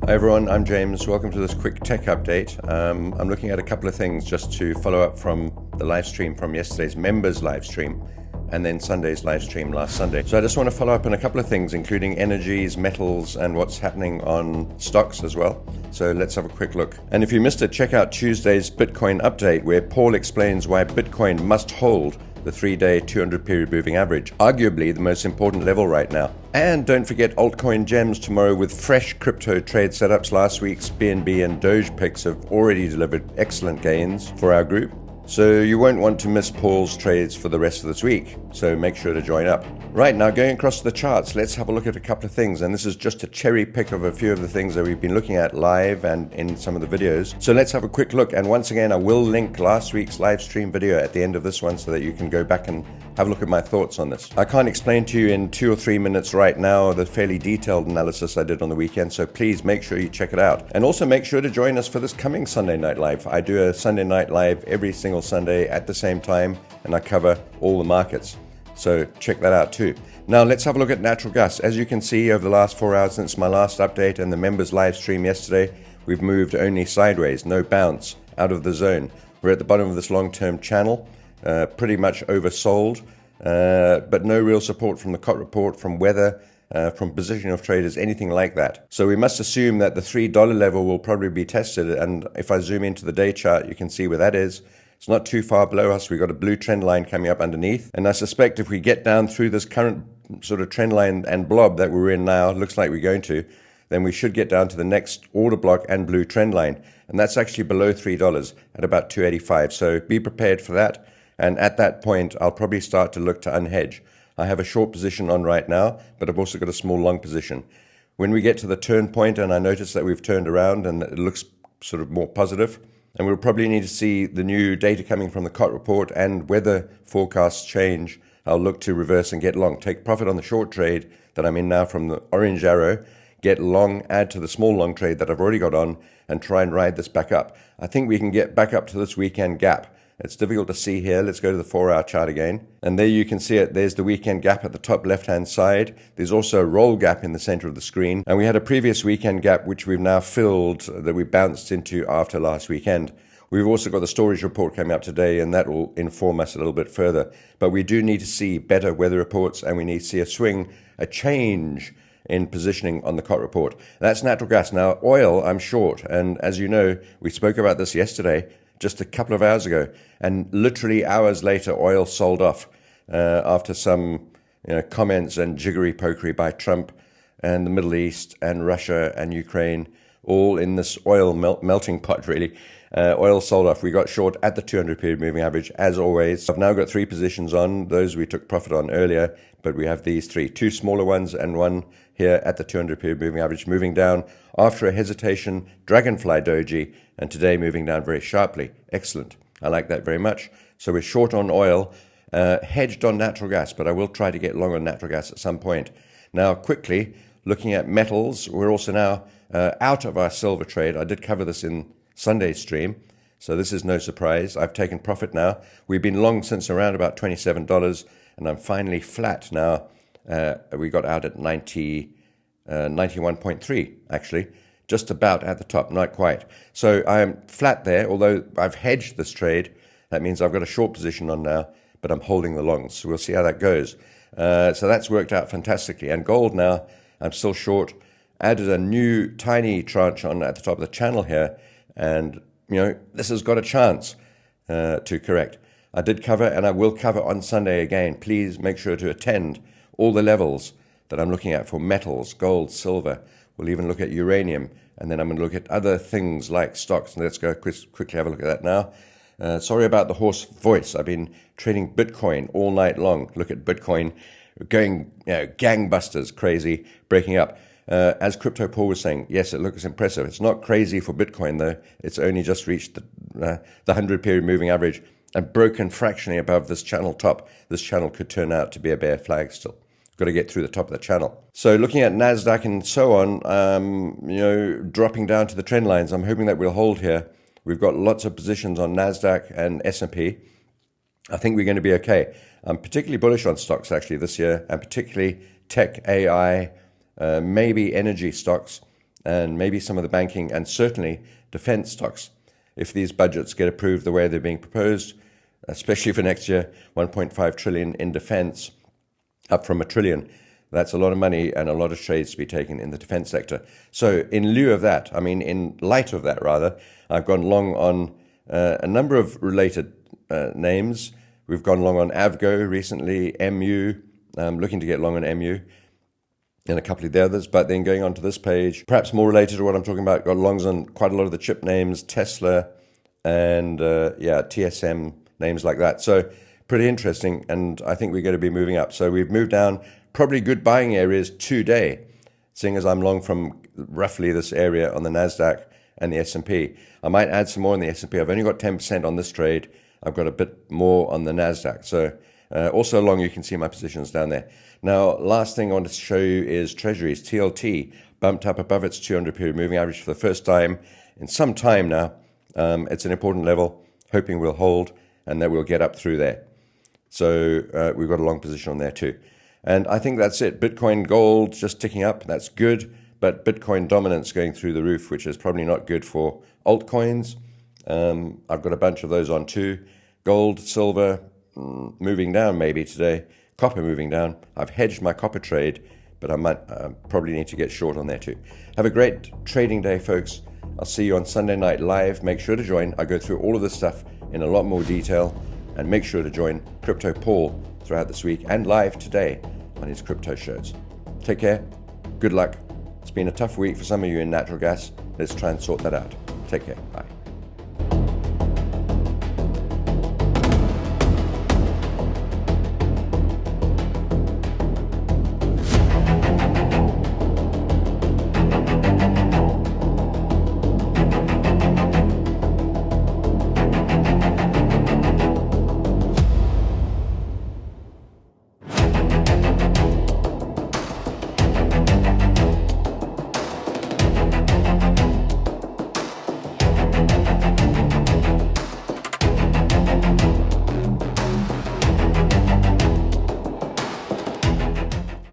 Hi everyone, I'm James. Welcome to this quick tech update. I'm looking at a couple of things just to follow up from the live stream from yesterday's members live stream and then Sunday's live stream last Sunday. So I just want to follow up on a couple of things, including energies, metals, and what's happening on stocks as well. So let's have a quick look. And if you missed it, check out Tuesday's Bitcoin update, where Paul explains why Bitcoin must hold the 3-day 200-period moving average, arguably the most important level right now. And don't forget altcoin gems tomorrow with fresh crypto trade setups. Last week's BNB and Doge picks have already delivered excellent gains for our group. So you won't want to miss Paul's trades for the rest of this week, so make sure to join up. Right, now going across the charts, let's have a look at a couple of things, and this is just a cherry pick of a few of the things that we've been looking at live and in some of the videos. So let's have a quick look, and once again I will link last week's live stream video at the end of this one so that you can go back and have a look at my thoughts on this. I can't explain to you in 2 or 3 minutes right now the fairly detailed analysis I did on the weekend, so please make sure you check it out. And also make sure to join us for this coming Sunday Night Live. I do a Sunday Night Live every single Sunday at the same time, and I cover all the markets. So check that out too. Now let's have a look at natural gas. As you can see, over the last 4 hours since my last update and the members live stream yesterday, we've moved only sideways, no bounce out of the zone. We're at the bottom of this long-term channel, pretty much oversold, but no real support from the COT report, from weather, from positioning of traders, anything like that. So we must assume that the $3 level will probably be tested, and if I zoom into the day chart, you can see where that is. It's not too far below us. We've got a blue trend line coming up underneath. And I suspect if we get down through this current sort of trend line and blob that we're in now, looks like we're going to, then we should get down to the next order block and blue trend line. And that's actually below $3 at about 285. So be prepared for that. And at that point, I'll probably start to look to unhedge. I have a short position on right now, but I've also got a small long position. When we get to the turn point and I notice that we've turned around and it looks sort of more positive, and we'll probably need to see the new data coming from the COT report and weather forecasts change, I'll look to reverse and get long. Take profit on the short trade that I'm in now from the orange arrow, get long, add to the small long trade that I've already got on, and try and ride this back up. I think we can get back up to this weekend gap. It's difficult to see here. Let's go to the 4-hour chart again. And there you can see it. There's the weekend gap at the top left-hand side. There's also a roll gap in the center of the screen. And we had a previous weekend gap, which we've now filled, that we bounced into after last weekend. We've also got the storage report coming up today, and that will inform us a little bit further. But we do need to see better weather reports, and we need to see a swing, a change in positioning on the COT report. That's natural gas. Now, oil, I'm short. And as you know, we spoke about this yesterday, just a couple of hours ago, and literally hours later, oil sold off after some comments and jiggery-pokery by Trump and the Middle East and Russia and Ukraine, all in this oil melting pot, really. Oil sold off. We got short at the 200-period moving average, as always. I've now got 3 positions on. Those we took profit on earlier, but we have these 3. 2 smaller ones and 1 here at the 200-period moving average, moving down after a hesitation, dragonfly doji, and today moving down very sharply. Excellent. I like that very much. So we're short on oil, hedged on natural gas, but I will try to get long on natural gas at some point. Now, quickly, looking at metals, we're also now out of our silver trade. I did cover this in Sunday's stream, so this is no surprise. I've taken profit now. We've been long since around about $27, and I'm finally flat now. We got out at 91.3, actually, just about at the top, not quite. So I'm flat there, although I've hedged this trade. That means I've got a short position on now, but I'm holding the longs. So we'll see how that goes. So that's worked out fantastically. And gold now, I'm still short. Added a new tiny tranche on at the top of the channel here, and this has got a chance to correct. I did cover, and I will cover on Sunday again. Please make sure to attend all the levels that I'm looking at for metals, gold, silver. We'll even look at uranium, and then I'm going to look at other things like stocks. And let's go quickly have a look at that now. Sorry about the hoarse voice. I've been trading Bitcoin all night long. Look at Bitcoin going gangbusters, crazy, breaking up. As Crypto Paul was saying, yes, it looks impressive. It's not crazy for Bitcoin, though. It's only just reached the 100-period moving average and broken fractionally above this channel top. This channel could turn out to be a bear flag still. Got to get through the top of the channel. So looking at NASDAQ and so on, dropping down to the trend lines, I'm hoping that we'll hold here. We've got lots of positions on NASDAQ and S&P. I think we're going to be okay. I'm particularly bullish on stocks actually this year, and particularly tech, AI, maybe energy stocks. and maybe some of the banking, and certainly defense stocks. If these budgets get approved the way they're being proposed, especially for next year, 1.5 trillion in defense, up from $1 trillion. That's a lot of money and a lot of trades to be taken in the defense sector. So in lieu of that, in light of that rather, I've gone long on a number of related names. We've gone long on Avgo recently, MU, looking to get long on MU, and a couple of the others. But then going on to this page, perhaps more related to what I'm talking about, got longs on quite a lot of the chip names, Tesla and TSM, names like that. So pretty interesting, and I think we're going to be moving up. So we've moved down probably good buying areas today, seeing as I'm long from roughly this area on the NASDAQ and the S&P. I might add some more on the S&P. I've only got 10% on this trade. I've got a bit more on the NASDAQ. So also long, you can see my positions down there. Now, last thing I want to show you is Treasuries. TLT bumped up above its 200-period moving average for the first time in some time now. It's an important level, hoping we'll hold and that we'll get up through there. So we've got a long position on there too. And I think that's it. Bitcoin, gold just ticking up. That's good. But Bitcoin dominance going through the roof, which is probably not good for altcoins. I've got a bunch of those on too. Gold, silver, moving down maybe today. Copper moving down. I've hedged my copper trade, but I might probably need to get short on there too. Have a great trading day, folks. I'll see you on Sunday night live. Make sure to join. I go through all of this stuff in a lot more detail. And make sure to join Crypto Paul throughout this week and live today on his crypto shows. Take care. Good luck. It's been a tough week for some of you in natural gas. Let's try and sort that out. Take care. Bye.